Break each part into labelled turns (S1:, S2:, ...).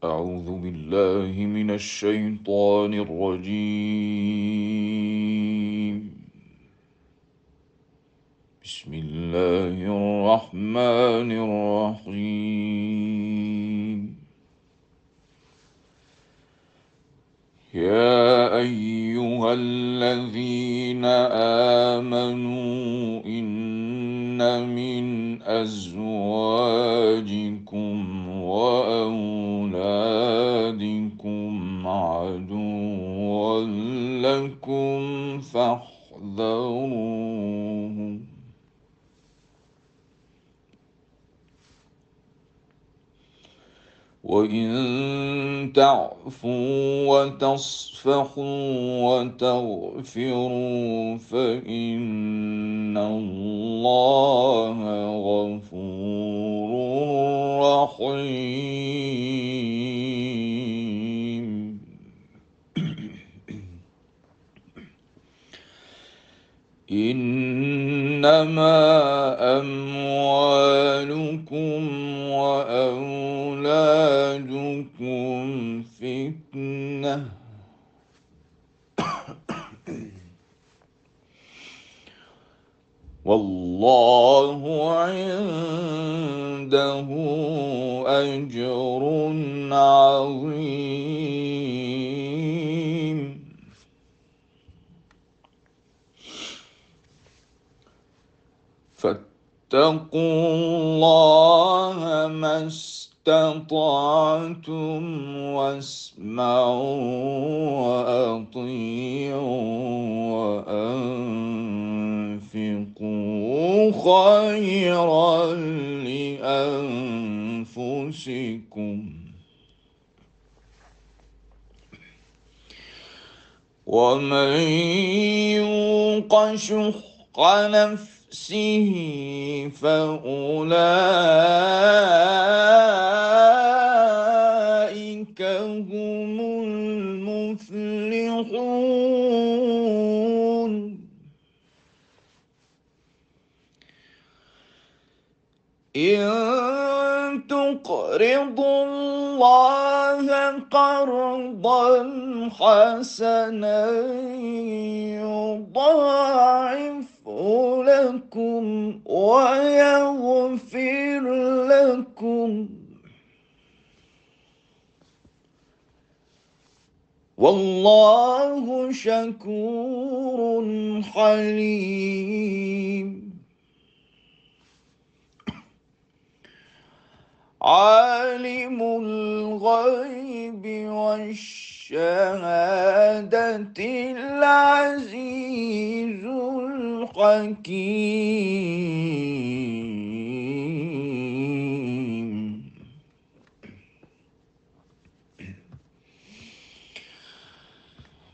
S1: أعوذ بالله من الشيطان الرجيم. بسم الله الرحمن الرحيم. يا أيها الذين آمنوا إن من أزواجكم وأولادكم عدوا لكم فاحذروهم، وإن تعفوا وتصفحوا وتغفروا فإن الله غفور رحيم. إنما أموالكم وأولادكم فتنة، والله عنده أجر عظيم. فاتقوا الله ما استطعتم واسمعوا وأطيعوا وأنفقوا خيرا لأنفسكم، ومن يوق شح نفسه فأولئك هم المفلحون. إن تقرضوا الله قرضا حسنا يضاعفه لكم ويغفر لكم، والله شكور حليم. عالم الغيب والشهادة العزيز الحكيم.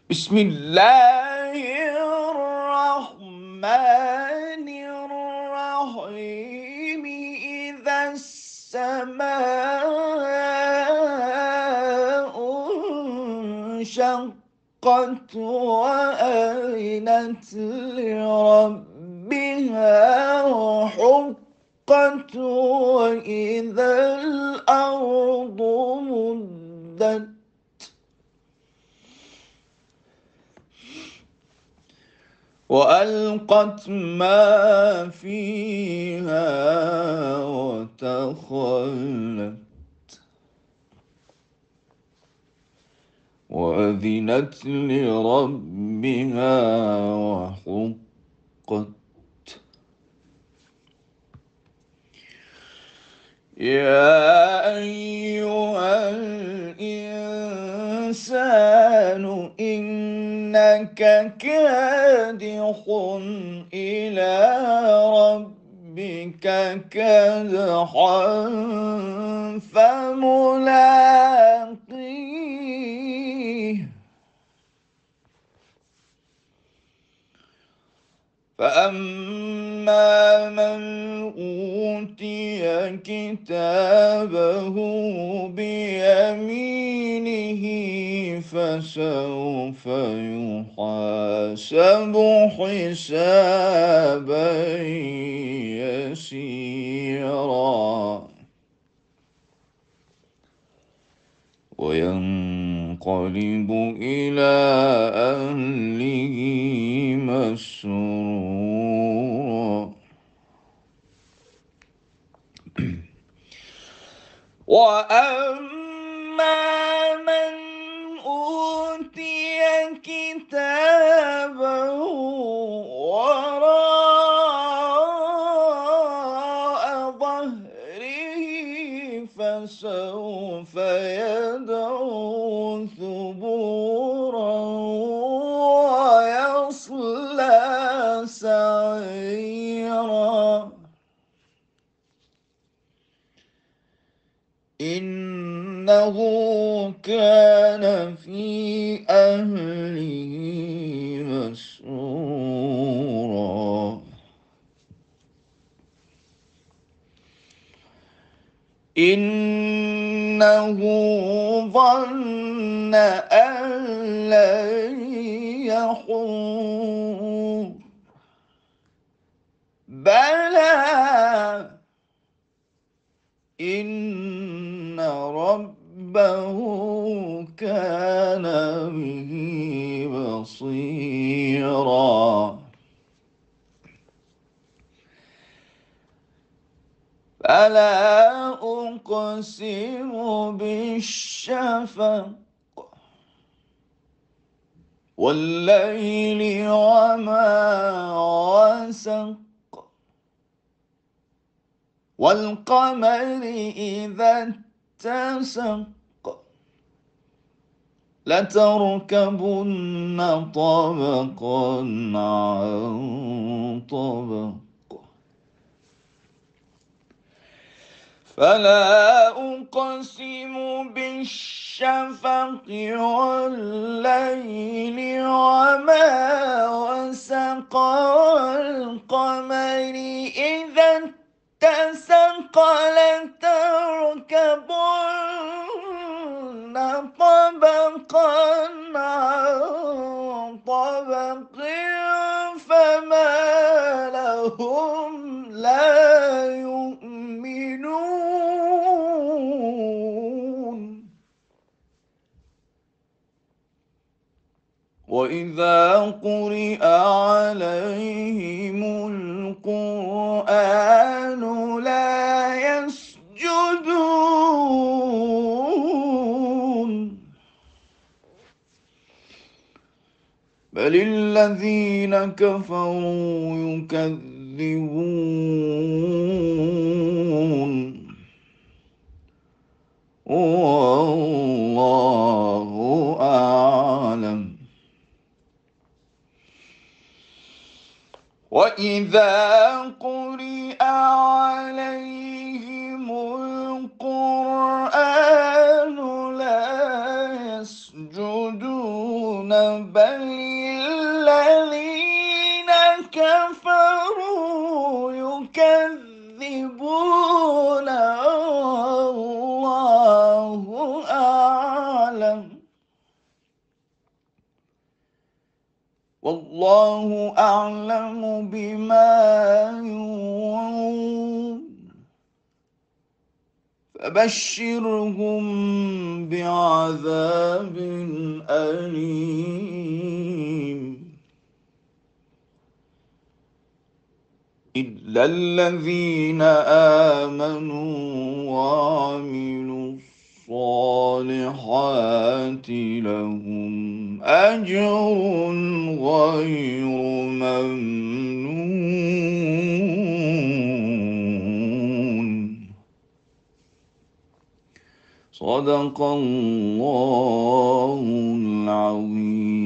S1: بسم الله الرحمن الرحيم. إذا السماء انشقت وأذنت لربها وحقت، وإذا الأرض مدت وألقت ما فيها وتخلت، وأذنت لربها وحقت. يا أيها الإنسان إنك كادح إلى ربك كدحا فملاقيه، فأما من أوتي كتابه بيمينه فسوف يحاسب حسابا يسيرا، وينقلب إلى أهله مسرورا. وأما من أوتي كتابه وراء ظهره فسوف يدعو ثبورا ويصلى سعيرا. إنه كان في أهله مسرورا. إنه ظن أن لن يحور بلى إن ربه كان به بصيرا. فلا أقسم بالشفق والليل وما وسق والقمر إذا اتسق لتركبن طبقا عن طبق. فلا أقسم بالشفق والليل وما وسق والقمر إذا اتسق لتركبن طبقا عن طبق فما لهم لا يؤمنون. وإذا قرئ عليهم القرآن لا يسجدون بل الذين كفروا يكذبون. والله أعلم. وإذا قرئ عليهم القرآن لا يسجدون بل الذين كفروا يكذبون. والله أعلم. والله أعلم بما يوعون فبشرهم بعذاب أليم إلا الذين آمنوا وعملوا الصالحات لهم أجر غير ممنون. صدق الله العظيم.